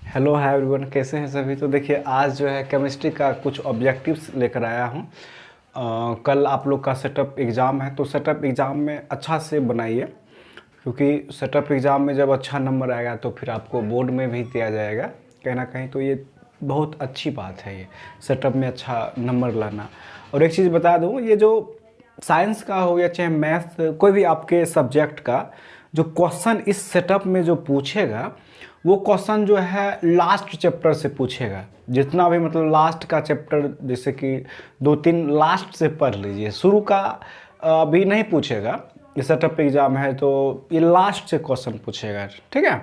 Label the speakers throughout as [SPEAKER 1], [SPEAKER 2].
[SPEAKER 1] Hello hi everyone, कैसे हैं सभी। तो देखिए आज जो है केमिस्ट्री का कुछ ऑब्जेक्टिव्स लेकर आया हूँ। कल आप लोग का सेटअप एग्ज़ाम है, तो सेटअप एग्ज़ाम में अच्छा से बनाइए, क्योंकि सेटअप एग्ज़ाम में जब अच्छा नंबर आएगा तो फिर आपको बोर्ड में भी दिया जाएगा कहीं ना कहीं। तो ये बहुत अच्छी बात है, ये सेटअप में अच्छा नंबर लाना। और एक चीज़ बता दूँ, ये जो साइंस का हो या चाहे मैथ, कोई भी आपके सब्जेक्ट का जो क्वेश्चन इस सेटअप में जो पूछेगा, वो क्वेश्चन जो है लास्ट चैप्टर से पूछेगा। जितना भी मतलब लास्ट का चैप्टर, जैसे कि 2-3 लास्ट से पढ़ लीजिए, शुरू का अभी नहीं पूछेगा। ये सेटअप एग्ज़ाम है तो ये लास्ट से क्वेश्चन पूछेगा, ठीक है।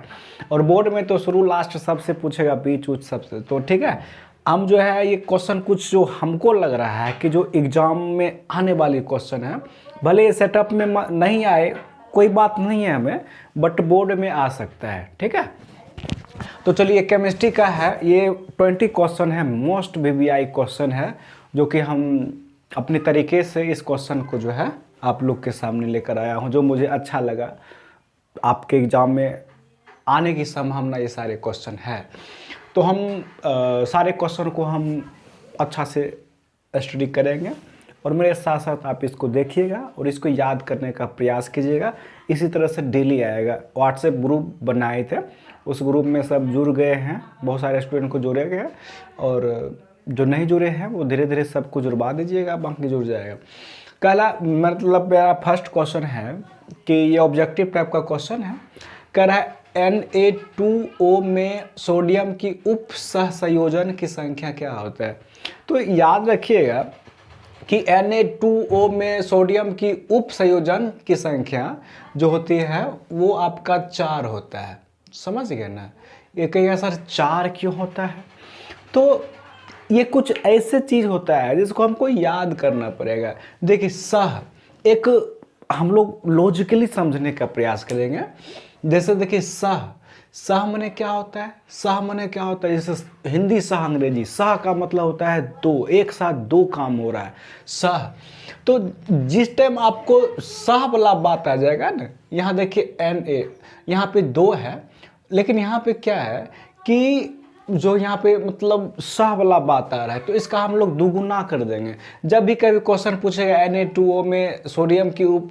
[SPEAKER 1] और बोर्ड में तो शुरू लास्ट सबसे पूछेगा, बीच उच सबसे, तो ठीक है। हम जो है ये क्वेश्चन कुछ जो हमको लग रहा है कि जो एग्ज़ाम में आने वाली क्वेश्चन है, भले ये सेटअप में नहीं आए कोई बात नहीं है हमें, बट बोर्ड में आ सकता है, ठीक है। तो चलिए, केमिस्ट्री का है, ये 20 क्वेश्चन है, मोस्ट वीवीआई क्वेश्चन है, जो कि हम अपने तरीके से इस क्वेश्चन को जो है आप लोग के सामने लेकर आया हूँ, जो मुझे अच्छा लगा। आपके एग्ज़ाम में आने की संभावना ये सारे क्वेश्चन है। तो हम सारे क्वेश्चन को हम अच्छा से स्टडी करेंगे, और मेरे साथ साथ आप इसको देखिएगा और इसको याद करने का प्रयास कीजिएगा। इसी तरह से डेली आएगा। व्हाट्सएप ग्रुप बनाए थे, उस ग्रुप में सब जुड़ गए हैं, बहुत सारे स्टूडेंट को जोड़े गए, और जो नहीं जुड़े हैं वो धीरे धीरे सबको जुड़वा दीजिएगा, बाकी जुड़ जाएगा। पहला मतलब मेरा फर्स्ट क्वेश्चन है कि ये ऑब्जेक्टिव टाइप का क्वेश्चन है। कह रहा है Na2O में सोडियम की उप सहसंयोजन की संख्या क्या होता है। तो याद रखिएगा कि Na2O में सोडियम की उप संयोजन की संख्या जो होती है वो आपका 4 होता है। समझ गए ना। ये कहिएगा सर 4 क्यों होता है, तो ये कुछ ऐसे चीज़ होता है जिसको हमको याद करना पड़ेगा। देखिए सह, एक हम लोग लॉजिकली समझने का प्रयास करेंगे। जैसे देखिए सह, सह माने क्या होता है, सह माने क्या होता है, जैसे हिंदी सह अंग्रेजी, सह का मतलब होता है दो, एक साथ दो काम हो रहा है, सह। तो जिस टाइम आपको सह वाला बात आ जाएगा ना, यहाँ देखिए Na, यहाँ पे 2 है, लेकिन यहाँ पे क्या है कि जो यहाँ पे मतलब सह वाला बात आ रहा है, तो इसका हम लोग दुगुना कर देंगे। जब भी कभी क्वेश्चन पूछेगा Na2O में सोडियम की उप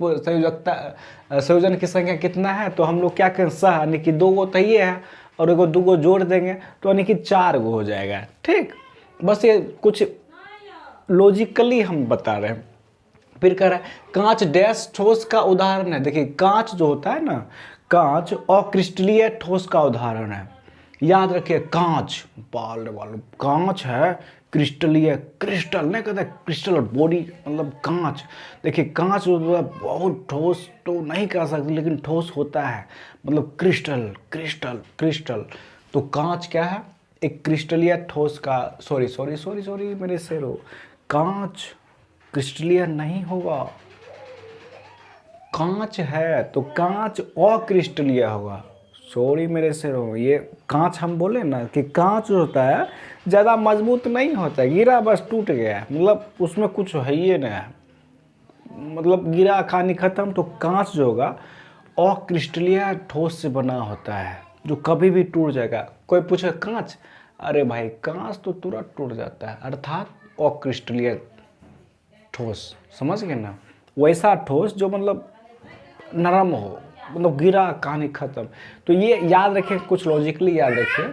[SPEAKER 1] संयोजन की संख्या कितना है, तो हम लोग क्या करें, सह यानी कि 2 गो तो ये है और एगो 2 गो जोड़ देंगे, तो यानी कि 4 गो हो जाएगा, ठीक। बस ये कुछ लॉजिकली हम बता रहे हैं। फिर कह रहा है कांच डैश ठोस का उदाहरण है। देखिए कांच जो होता है ना, कांच अक्रिस्टलीय ठोस का उदाहरण है। याद रखिए कांच, बाल वाल कांच है, क्रिस्टलीय, क्रिस्टल नहीं कहते, क्रिस्टल और बॉडी मतलब कांच। देखिए कांच जो है बहुत ठोस तो नहीं कह सकते, लेकिन ठोस होता है, मतलब क्रिस्टल क्रिस्टल क्रिस्टल। तो कांच क्या है, एक क्रिस्टलीय ठोस का, सॉरी सॉरी सॉरी सॉरी मेरे से रो, कांच क्रिस्टलीय नहीं होगा, कांच है तो कांच अक्रिस्टलीय होगा। सॉरी मेरे से रो, ये कांच हम बोले ना कि कांच जो होता है ज़्यादा मजबूत नहीं होता है, गिरा बस टूट गया, मतलब उसमें कुछ है ही नहीं है, मतलब गिरा कहानी खत्म। तो कांच जो होगा अक्रिस्टलीय ठोस से बना होता है, जो कभी भी टूट जाएगा। कोई पूछे कांच, अरे भाई कांच तो तुरंत टूट जाता है, अर्थात अक्रिस्टलीय ठोस। समझ गए ना, वैसा ठोस जो मतलब नरम हो, मतलब गिरा कहानी खत्म। तो ये याद रखें, कुछ लॉजिकली याद रखिए,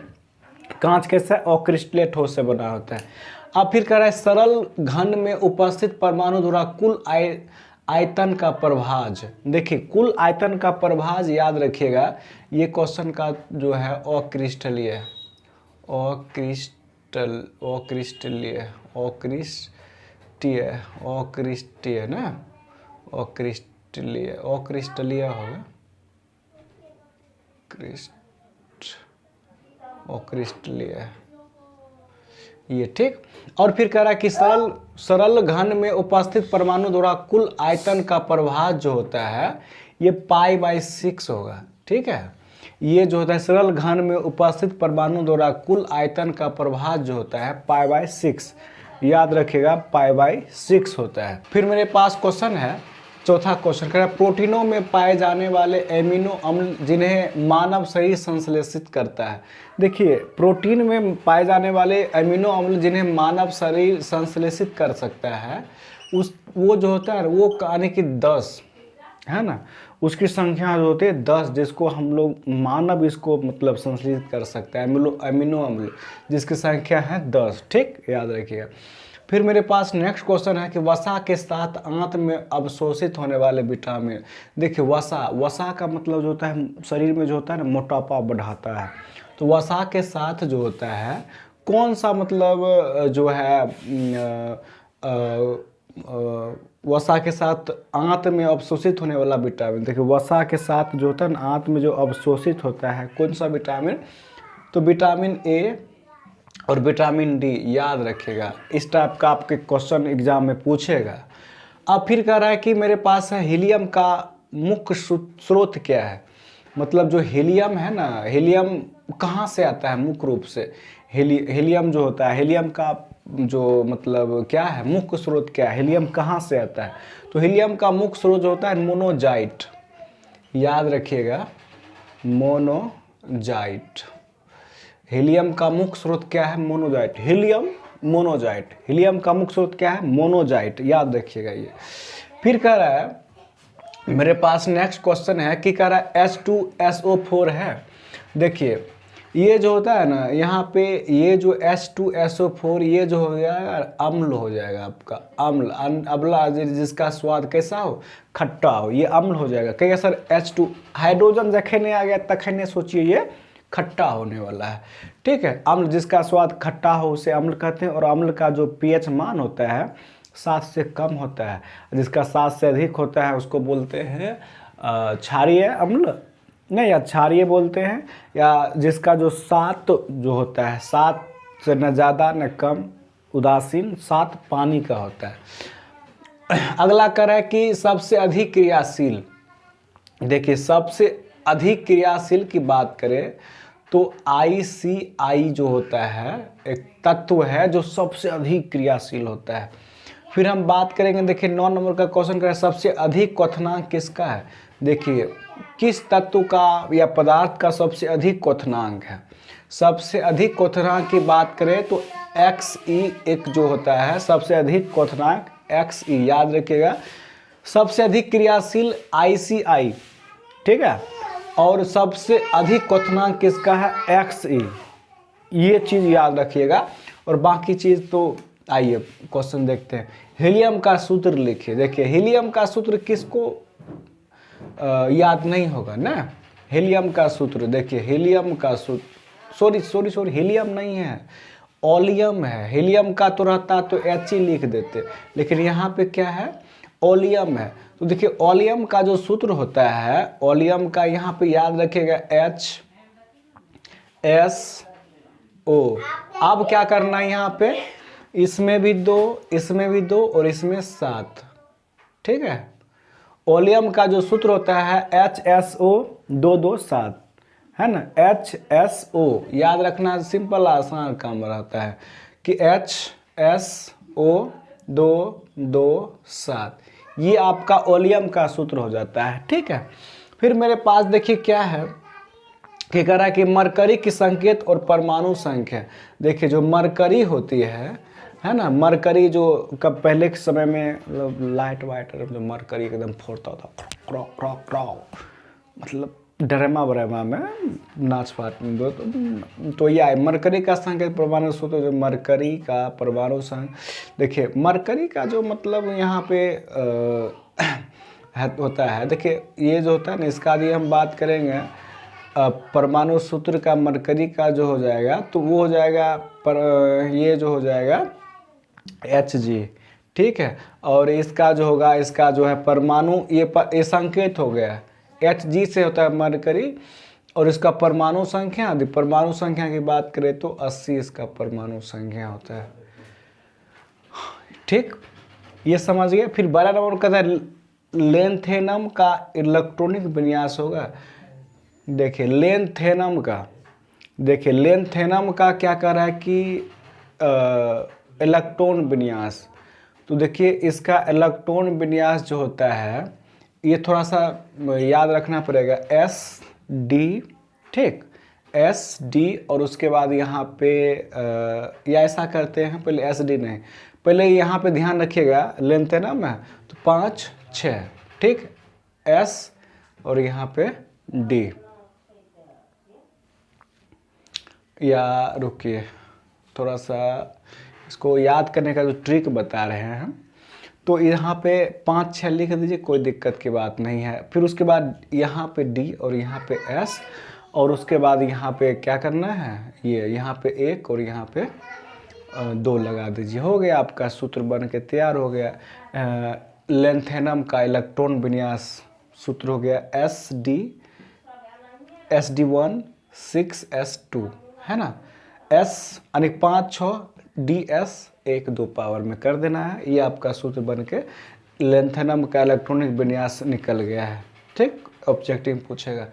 [SPEAKER 1] कांच कैसा है, अक्रिस्टलीय ठोस से बना होता है। अब फिर कह रहा है सरल घन में उपस्थित परमाणु द्वारा कुल आयतन का प्रभाज। देखिए कुल आयतन का प्रभाज याद रखिएगा, ये क्वेश्चन का जो है अक्रिस्टलीय, अक्रिस्टल अक्रिस्टलीय अक्रिस्टीय अक्रिस्टीय ना, अक्रिस्टलीय अक्रिस्टलीय होगा, अक्रिस्टलीय ये, ठीक। और फिर कह रहा है कि सरल घन में उपस्थित परमाणु द्वारा कुल आयतन का प्रभाज जो होता है ये π/6 होगा, ठीक है। ये जो होता है सरल घन में उपस्थित परमाणु द्वारा कुल आयतन का प्रभाज जो होता है π/6, याद रखिएगा π/6 होता है। फिर मेरे पास क्वेश्चन है चौथा क्वेश्चन कह रहा है प्रोटीनों में पाए जाने वाले एमिनो अम्ल जिन्हें मानव शरीर संश्लेषित करता है। देखिए प्रोटीन में पाए जाने वाले एमिनो अम्ल जिन्हें मानव शरीर संश्लेषित कर सकता है वो जो होता है वो यानी कि 10 है ना, उसकी संख्या जो होती है 10, जिसको हम लोग मानव इसको मतलब संश्लेषित कर सकता है एमिनो अम्ल जिसकी संख्या है 10। ठीक, याद रखिएगा। फिर मेरे पास नेक्स्ट क्वेश्चन है कि वसा के साथ आंत में अवशोषित होने वाले विटामिन। देखिए वसा का मतलब जो होता है शरीर में जो होता है ना मोटापा बढ़ाता है, तो वसा के साथ जो होता है कौन सा मतलब जो है वसा के साथ आंत में अवशोषित होने वाला विटामिन। देखिए वसा के साथ जो होता है ना आंत में जो अवशोषित होता है कौन सा विटामिन, तो विटामिन ए और विटामिन डी, याद रखिएगा। इस टाइप का आपके क्वेश्चन एग्जाम में पूछेगा। अब फिर कह रहा है कि मेरे पास है हीलियम का मुख्य स्रोत क्या है। मतलब जो हीलियम है ना, हीलियम कहाँ से आता है मुख्य रूप से, हीलियम जो होता है हीलियम का जो मतलब क्या है मुख्य स्रोत क्या है, हीलियम कहाँ से आता है, तो हीलियम का मुख्य स्रोत जो होता है मोनोजाइट, याद रखिएगा मोनोजाइट। हीलियम का मुख्य स्रोत क्या है मोनोजाइट, हीलियम मोनोजाइट, हीलियम का मुख्य स्रोत क्या है मोनोजाइट, याद रखिएगा ये। फिर कह रहा है मेरे पास नेक्स्ट क्वेश्चन है कि कह रहा है H2SO4 है। देखिए ये जो होता है ना यहाँ पे ये जो H2SO4 ये जो हो जाएगा अम्ल हो जाएगा आपका, अम्ल अम्ला जिसका स्वाद कैसा हो खट्टा हो, ये अम्ल हो जाएगा। कहेगा सर H2 हाइड्रोजन जखने आ गया तखने सोचिए ये खट्टा होने वाला है। ठीक है, अम्ल जिसका स्वाद खट्टा हो उसे अम्ल कहते हैं, और अम्ल का जो pH मान होता है 7 से कम होता है, जिसका 7 से अधिक होता है उसको बोलते हैं क्षारीय अम्ल, नहीं या क्षारीय बोलते हैं, या जिसका जो 7 जो होता है 7 से न ज़्यादा न कम, उदासीन 7 पानी का होता है। अगला कर है कि सबसे अधिक क्रियाशील। देखिए सबसे अधिक क्रियाशील की बात करें तो ICI जो होता है एक तत्व है जो सबसे अधिक क्रियाशील होता है। फिर हम बात करेंगे, देखिए 9 नंबर का क्वेश्चन करें सबसे अधिक क्वथनांक किसका है। देखिए किस तत्व का या पदार्थ का सबसे अधिक क्वथनांक है। सबसे अधिक क्वथनांक की बात करें तो XE एक जो होता है सबसे अधिक क्वथनांक XE, याद रखिएगा। सबसे अधिक क्रियाशील ICI, ठीक है, और सबसे अधिक क्वथनांक किसका है XE, ये चीज़ याद रखिएगा। और बाकी चीज़ तो आइए क्वेश्चन देखते हैं। हीलियम का सूत्र लिखिए। देखिए हीलियम का सूत्र किसको याद नहीं होगा ना, हीलियम का सूत्र। देखिए हीलियम का सूत्र सॉरी हीलियम नहीं है, ओलियम है। हीलियम का तो रहता तो H ही लिख देते, लेकिन यहाँ पे क्या है ओलियम है। तो देखिए ओलियम का जो सूत्र होता है, ओलियम का यहाँ पे याद रखिएगा HSO। अब क्या करना है यहाँ पे, इसमें भी 2, इसमें भी 2 और इसमें 7, ठीक है। ओलियम का जो सूत्र होता है HSO 227 है ना, HSO याद रखना, सिंपल आसान काम रहता है कि HSO 227, ये आपका ओलियम का सूत्र हो जाता है, ठीक है। फिर मेरे पास देखिए क्या है कि कह रहा है कि मरकरी की संकेत और परमाणु संख्या। देखिए जो मरकरी होती है ना, मरकरी जो कब पहले के समय में लाइट वाइट जो मरकरी एकदम फोड़ता था क्रॉ क्रॉ क्रॉ, मतलब ड्रामा ब्रामा में नाच पाट में तो ये मरकरी का संकेत परमाणु सूत्र, जो मरकरी का परमाणु संख्या। देखिए मरकरी का जो मतलब यहाँ पे होता है, देखिए ये जो होता है ना इसका यदि हम बात करेंगे परमाणु सूत्र का मरकरी का जो हो जाएगा तो वो हो जाएगा ये जो हो जाएगा Hg, ठीक है। और इसका जो होगा, इसका जो है परमाणु ये संकेत हो गया Hg से होता है मरकरी, और इसका परमाणु संख्या, यदि परमाणु संख्या की बात करें तो 80 इसका परमाणु संख्या होता है, ठीक, ये समझ गए। फिर 12 नंबर कहता है लेंथेनम का इलेक्ट्रॉनिक विन्यास होगा। देखिए लेंथेनम का, देखिए लेंथेनम का क्या कर रहा है कि इलेक्ट्रॉन विन्यास, तो देखिए इसका इलेक्ट्रॉन विन्यास जो होता है ये थोड़ा सा याद रखना पड़ेगा, एस डी, ठीक, एस डी, और उसके बाद यहाँ पे या ऐसा करते हैं, पहले एस डी नहीं, पहले यहाँ पे ध्यान रखिएगा लेंथ है ना में, तो 5 6, ठीक, एस और यहाँ पे डी, या रुकिए थोड़ा सा इसको याद करने का जो ट्रिक बता रहे हैं हम, तो यहाँ पे 5 6 लिख दीजिए, कोई दिक्कत की बात नहीं है। फिर उसके बाद यहाँ पे डी और यहाँ पे एस, और उसके बाद यहाँ पे क्या करना है, ये यहाँ पे 1 और यहाँ पे 2 लगा दीजिए, हो गया आपका सूत्र बन के तैयार हो गया। लेंथेनम का इलेक्ट्रॉन विन्यास सूत्र हो गया SD1 6s2, है ना, S यानी 5 6 DS 1 2 पावर में कर देना है, ये आपका सूत्र बन के लेंथेनम का इलेक्ट्रॉनिक विन्यास निकल गया है, ठीक। ऑब्जेक्टिव पूछेगा।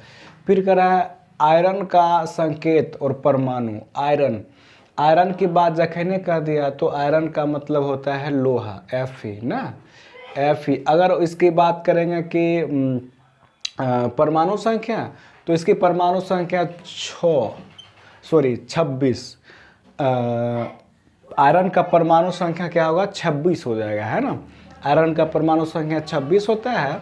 [SPEAKER 1] फिर करा है आयरन का संकेत और परमाणु। आयरन की बात जखने कर दिया तो आयरन का मतलब होता है लोहा, Fe ना, Fe। अगर इसकी बात करेंगे कि परमाणु संख्या, तो इसकी परमाणु संख्या 26, आयरन का परमाणु संख्या क्या होगा, 26 हो जाएगा, है ना। आयरन का परमाणु संख्या 26 होता है।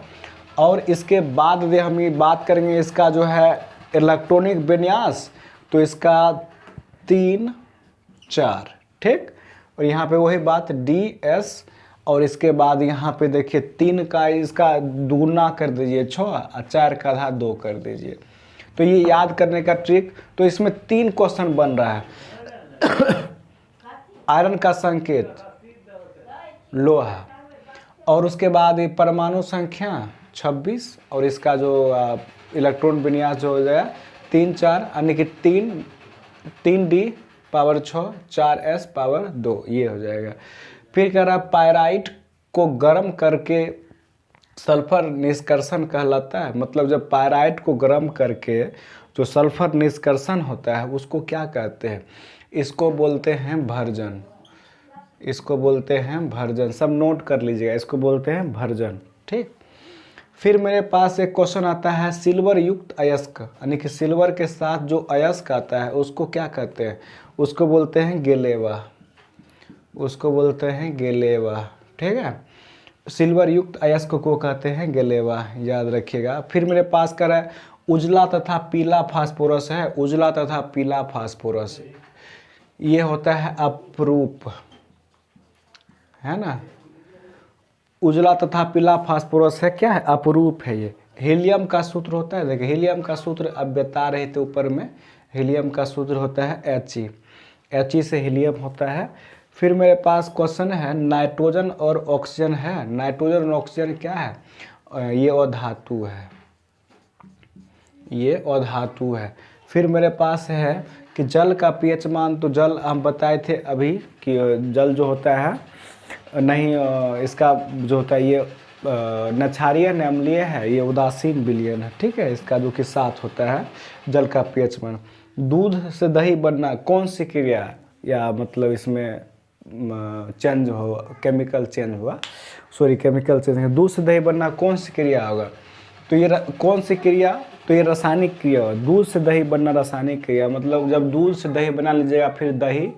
[SPEAKER 1] और इसके बाद में हम ये बात करेंगे इसका जो है इलेक्ट्रॉनिक विन्यास, तो इसका 3 4, ठीक। और यहाँ पे वही बात DS, और इसके बाद यहाँ पे देखिए 3 का इसका दुगुना कर दीजिए 6, और 4 का आधा 2 कर दीजिए। तो ये याद करने का ट्रिक, तो इसमें 3 क्वेश्चन बन रहा है। आयरन का संकेत लोहा, और उसके बाद ये परमाणु संख्या 26, और इसका जो इलेक्ट्रॉन विन्यास जो हो जाएगा 3 4, यानी कि 3D पावर 6 4S पावर 2, ये हो जाएगा। फिर कह रहा पायराइट को गर्म करके सल्फर निष्कर्षण कहलाता है। मतलब जब पायराइट को गर्म करके जो सल्फर निष्कर्षण होता है उसको क्या कहते हैं, इसको बोलते हैं भर्जन, इसको बोलते हैं भर्जन, सब नोट कर लीजिएगा, इसको बोलते हैं भर्जन, ठीक। फिर मेरे पास एक क्वेश्चन आता है सिल्वर युक्त अयस्क, यानी कि सिल्वर के साथ जो अयस्क आता है उसको क्या कहते हैं, उसको बोलते हैं गेलेवा, उसको बोलते हैं गेलेवा, ठीक है। सिल्वर युक्त अयस्क को कहते हैं गेलेवा, याद रखिएगा। फिर मेरे पास कर है उजला तथा पीला फास्फोरस है, उजला तथा पीला फास्फोरस ये होता है अपरूप, है ना। उजला तथा पीला फास्फोरस है क्या है, अपरूप है ये। हीलियम का सूत्र होता है, देखिए हीलियम का सूत्र अब बता रहे थे ऊपर में, हीलियम का सूत्र होता है He से हीलियम होता है। फिर मेरे पास क्वेश्चन है नाइट्रोजन और ऑक्सीजन है, नाइट्रोजन और ऑक्सीजन क्या है, ये अधातु है, ये अधातु है। फिर मेरे पास है कि जल का pH मान, तो जल हम बताए थे अभी कि जल जो होता है नहीं, इसका जो होता है ये नक्षारीय अम्लीय है, ये उदासीन विलयन है, ठीक है। इसका जो कि 7 होता है जल का pH मान। दूध से दही बनना कौन सी क्रिया, या मतलब इसमें चेंज हो, केमिकल चेंज हुआ, सॉरी केमिकल चेंज, दूध से दही बनना कौन सी क्रिया होगा, तो ये कौन सी क्रिया, तो ये रासायनिक क्रिया। दूध से दही बनना रासायनिक क्रिया, मतलब जब दूध से दही बना लीजिएगा फिर दही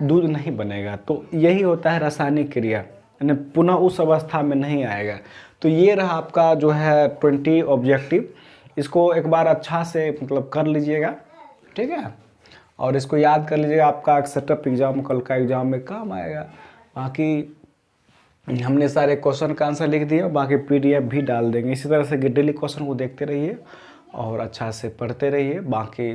[SPEAKER 1] दूध नहीं बनेगा, तो यही होता है रासायनिक क्रिया, यानी पुनः उस अवस्था में नहीं आएगा। तो ये रहा आपका जो है 20 ऑब्जेक्टिव, इसको एक बार अच्छा से मतलब कर लीजिएगा, ठीक है, और इसको याद कर लीजिएगा, आपका सेटअप एग्जाम कल का एग्जाम में काम आएगा। बाकी हमने सारे क्वेश्चन का आंसर लिख दिया, बाकी PDF भी डाल देंगे। इसी तरह से डेली क्वेश्चन को देखते रहिए और अच्छा से पढ़ते रहिए, बाकी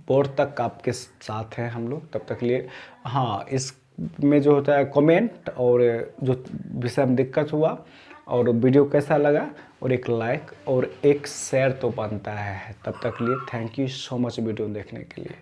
[SPEAKER 1] बोर्ड तक आपके साथ हैं हम लोग तब तक लिए। हाँ, इसमें जो होता है कमेंट और जो विषय में दिक्कत हुआ और वीडियो कैसा लगा, और एक लाइक और एक शेयर तो बनता है। तब तक लिए thank you so much video देखने के लिए।